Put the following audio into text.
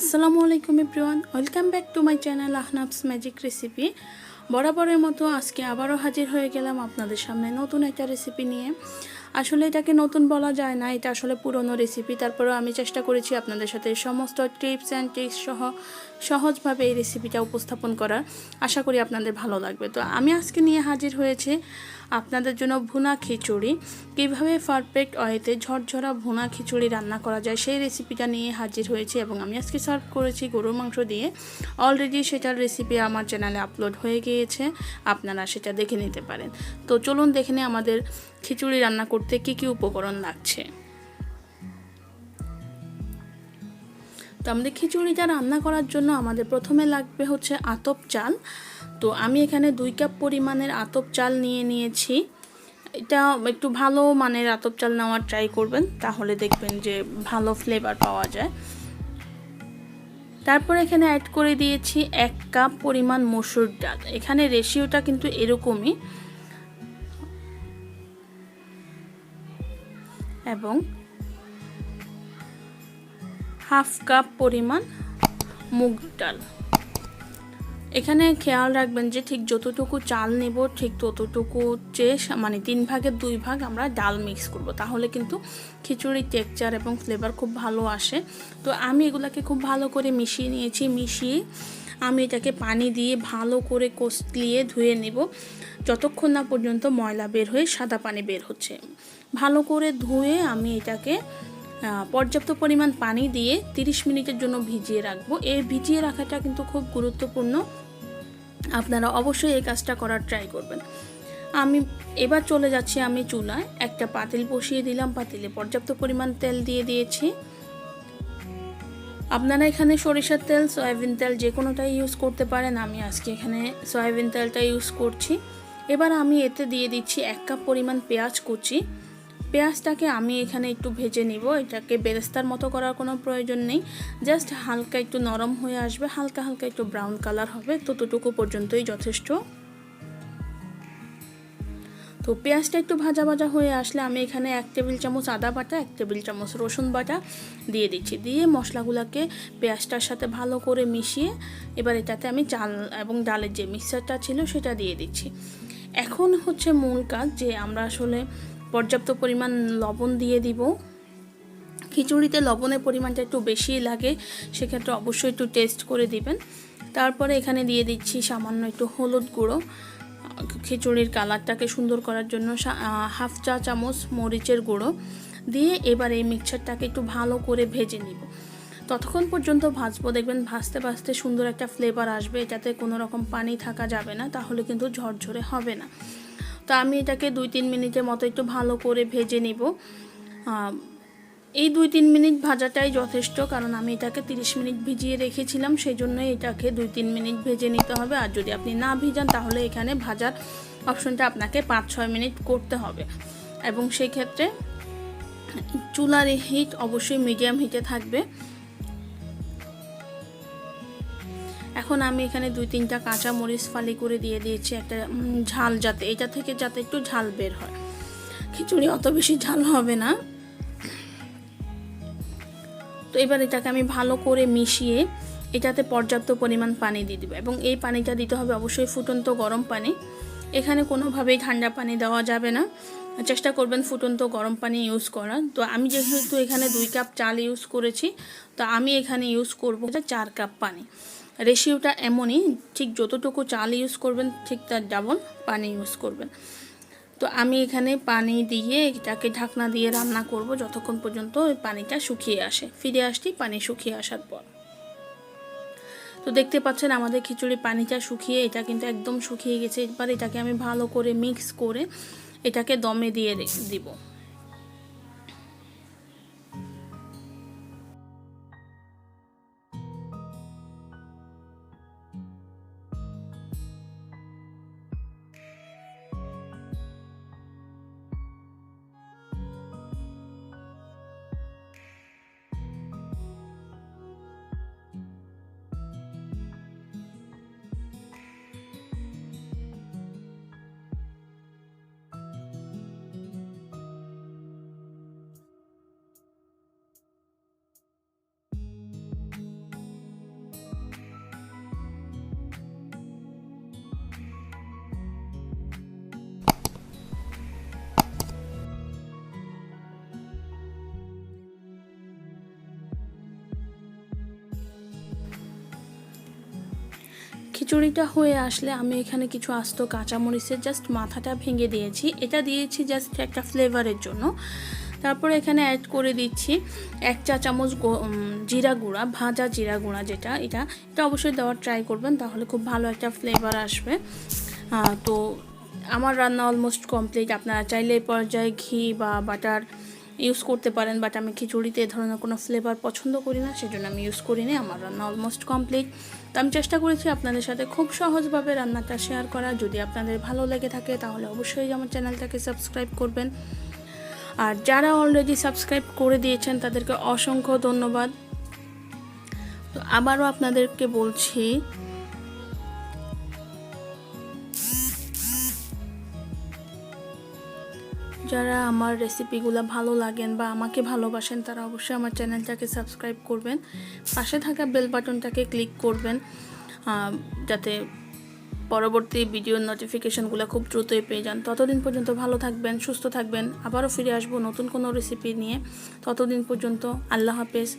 আসসালামুয়ালাইকুম everyone, welcome back to my channel Ahnab's magic recipe. বরাবরের মতো আজকে আবারও হাজির হয়ে গেলাম আপনাদের সামনে নতুন একটা রেসিপি নিয়ে। আসলে এটাকে নতুন বলা যায় না, এটা আসলে পুরনো রেসিপি। তারপরেও আমি চেষ্টা করেছি আপনাদের সাথে সমস্ত টিপস অ্যান্ড ট্রিক্স সহ সহজভাবে এই রেসিপিটা উপস্থাপন করার। আশা করি আপনাদের ভালো লাগবে। তো আমি আজকে নিয়ে হাজির হয়েছি আপনাদের জন্য ভুনা খিচুড়ি। কীভাবে পারফেক্ট ওয়েতে ঝরঝরা ভুনা খিচুড়ি রান্না করা যায় সেই রেসিপিটা নিয়ে হাজির হয়েছি, এবং আমি আজকে সার্ভ করেছি গরুর মাংস দিয়ে। অলরেডি সেটার রেসিপি আমার চ্যানেলে আপলোড হয়ে গিয়েছে, আপনারা সেটা দেখে নিতে পারেন। তো চলুন দেখে নিই আমাদের খিচুড়ি রান্না করতে কী কী উপকরণ লাগছে। তো আমাদের খিচুড়িটা রান্না করার জন্য আমাদের প্রথমে লাগবে হচ্ছে আতপ চাল। তো আমি এখানে 2 কাপ পরিমাণের আতপ চাল নিয়েছি। এটা একটু ভালো মানের আতপ চাল নেওয়ার ট্রাই করবেন, তাহলে দেখবেন যে ভালো ফ্লেভার পাওয়া যায়। তারপর এখানে অ্যাড করে দিয়েছি 1 কাপ পরিমাণ মসুর ডাল। এখানে রেশিওটা কিন্তু এরকমই, এবং 1/2 কাপ পরিমাণ মুগ ডাল। এখানে খেয়াল রাখবেন যে ঠিক যতটুকু চাল নেব ঠিক ততটুকু চেয়ে মানে 3 ভাগের 2 ভাগ আমরা ডাল মিক্স করব, তাহলে কিন্তু খিচুড়ির টেক্সচার এবং ফ্লেভার খুব ভালো আসে। তো আমি এগুলাকে খুব ভালো করে মিশিয়ে নিয়েছি। মিশিয়ে আমি এটাকে পানি দিয়ে ভালো করে কষলিয়ে ধুয়ে নেব, যতক্ষণ না পর্যন্ত ময়লা বের হয়ে সাদা পানি বের হচ্ছে। ভালো করে ধুয়ে আমি এটাকে পর্যাপ্ত পরিমাণ পানি দিয়ে 30 মিনিটের জন্য ভিজিয়ে রাখবো। এই ভিজিয়ে রাখাটা কিন্তু খুব গুরুত্বপূর্ণ, আপনারা অবশ্যই এই কাজটা করার ট্রাই করবেন। আমি এবার চলে যাচ্ছি আমি চুলায় একটা পাতিল বসিয়ে দিলাম। পাতিলে পর্যাপ্ত পরিমাণ তেল দিয়ে দিয়েছি। আপনারা এখানে সরিষার তেল, সয়াবিন তেল যে কোনোটাই ইউজ করতে পারেন। আমি আজকে এখানে সয়াবিন তেলটা ইউজ করছি। এবার আমি এতে দিয়ে দিচ্ছি 1 কাপ পরিমাণ পেঁয়াজ কুচি। পেঁয়াজটাকে আমি এখানে একটু ভেজে নিব। এটাকে বেরেস্তার মতো করার কোনো প্রয়োজন নেই, জাস্ট হালকা একটু নরম হয়ে আসবে, হালকা হালকা একটু ব্রাউন কালার হবে, ততটুকু পর্যন্তই যথেষ্ট। তো পেঁয়াজটা একটু ভাজা ভাজা হয়ে আসলে আমি এখানে 1 টেবিল চামচ আদা বাটা, 1 টেবিল চামচ রসুন বাটা দিয়ে দিচ্ছি। দিয়ে মশলাগুলোকে পেঁয়াজটার সাথে ভালো করে মিশিয়ে এবার এটাতে আমি চাল এবং ডালের যে মিক্সচারটা ছিল সেটা দিয়ে দিচ্ছি। এখন হচ্ছে মূল কাজ, যে আমরা আসলে পর্যাপ্ত পরিমাণ লবণ দিয়ে দিব। খিচুড়িতে লবণের পরিমাণটা একটু বেশিই লাগে, সেক্ষেত্রে অবশ্যই একটু টেস্ট করে দিবেন। তারপরে এখানে দিয়ে দিচ্ছি সামান্য একটু হলুদ গুঁড়ো, খিচুড়ির কালারটাকে সুন্দর করার জন্য 1/2 চা চামচ মরিচের গুঁড়ো দিয়ে এবার এই মিক্সচারটাকে একটু ভালো করে ভেজে নিব। ততক্ষণ পর্যন্ত ভাজবো, দেখবেন ভাজতে ভাজতে সুন্দর একটা ফ্লেভার আসবে। এটাতে কোনো রকম পানি থাকা যাবে না, তাহলে কিন্তু ঝরঝরে হবে না। তো আমি এটাকে 2-3 মিনিটের মতো একটু ভালো করে ভেজে নিব। এই 2-3 মিনিট ভাজাটাই যথেষ্ট, কারণ আমি এটাকে 30 মিনিট ভিজিয়ে রেখেছিলাম, সেই জন্যই এটাকে 2-3 মিনিট ভেজে নিতে হবে। আর যদি আপনি না ভিজান তাহলে এখানে ভাজার অপশনটা আপনাকে 5-6 মিনিট করতে হবে, এবং সেই ক্ষেত্রে চুলার হিট অবশ্যই মিডিয়াম হিটে থাকবে। এখন আমি এখানে 2-3টা কাঁচা মরিচ ফালি করে দিয়ে দিয়েছি, একটা ঝাল যাতে এটা থেকে যাতে একটু ঝাল বের হয়। খিচুড়ি অত বেশি ঝাল হবে না। তো এবার এটাকে আমি ভালো করে মিশিয়ে এটাতে পর্যাপ্ত পরিমাণ পানি দিয়ে দেব, এবং এই পানিটা দিতে হবে অবশ্যই ফুটন্ত গরম পানি। এখানে কোনোভাবেই ঠান্ডা পানি দেওয়া যাবে না, চেষ্টা করবেন ফুটন্ত গরম পানি ইউজ করার। তো আমি যেহেতু এখানে 2 কাপ চাল ইউজ করেছি, তো আমি এখানে ইউজ করব 4 কাপ পানি। রেশিওটা এমনই, ঠিক যতটুকু চাল ইউজ করবেন ঠিক তার ডাবল পানি ইউজ করবেন। তো আমি এখানে পানি দিয়ে এটাকে ঢাকনা দিয়ে রান্না করব যতক্ষণ পর্যন্ত ওই পানিটা শুকিয়ে আসে। ফিরে আসছি পানি শুকিয়ে আসার পর। তো দেখতে পাচ্ছেন আমাদের খিচুড়ি পানিটা শুকিয়ে এটা কিন্তু একদম শুকিয়ে গেছে। এবার এটাকে আমি ভালো করে মিক্স করে এটাকে দমে দিয়ে দিব। খিচুড়িটা হয়ে আসলে আমি এখানে কিছু আস্ত কাঁচামরিচের জাস্ট মাথাটা ভেঙে দিয়েছি, এটা দিয়েছি জাস্ট একটা ফ্লেভারের জন্য। তারপরে এখানে অ্যাড করে দিচ্ছি 1 চা চামচ জিরা গুঁড়া, ভাজা জিরা গুঁড়া যেটা, এটা অবশ্যই দেওয়ার ট্রাই করবেন, তাহলে খুব ভালো একটা ফ্লেভার আসবে। তো আমার রান্না অলমোস্ট কমপ্লিট। আপনারা চাইলে এই পর্যায়ে ঘি বা বাটার ইউজ করতে পারেন, বাট আমি খিচুড়িতে এ ধরনের কোনো ফ্লেভার পছন্দ করি না, সেজন্য আমি ইউজ করিনি। আমার রান্না অলমোস্ট কমপ্লিট। তো আমি চেষ্টা করেছি আপনাদের সাথে খুব সহজভাবে রান্নাটা শেয়ার করা। যদি আপনাদের ভালো লেগে থাকে তাহলে অবশ্যই আমার চ্যানেলটাকে সাবস্ক্রাইব করবেন, আর যারা অলরেডি সাবস্ক্রাইব করে দিয়েছেন তাদেরকে অসংখ্য ধন্যবাদ। তো আবারও আপনাদেরকে বলছি, যারা আমার রেসিপিগুলো ভালো লাগেন বা আমাকে ভালোবাসেন তারা অবশ্যই আমার চ্যানেলটাকে সাবস্ক্রাইব করবেন, পাশে থাকা বেল বাটনটাকে ক্লিক করবেন, যাতে পরবর্তী ভিডিওর নোটিফিকেশনগুলো খুব দ্রুতই পেয়ে যান। ততদিন পর্যন্ত ভালো থাকবেন, সুস্থ থাকবেন। আবারও ফিরে আসবো নতুন কোনো রেসিপি নিয়ে। ততদিন পর্যন্ত আল্লাহ হাফেজ।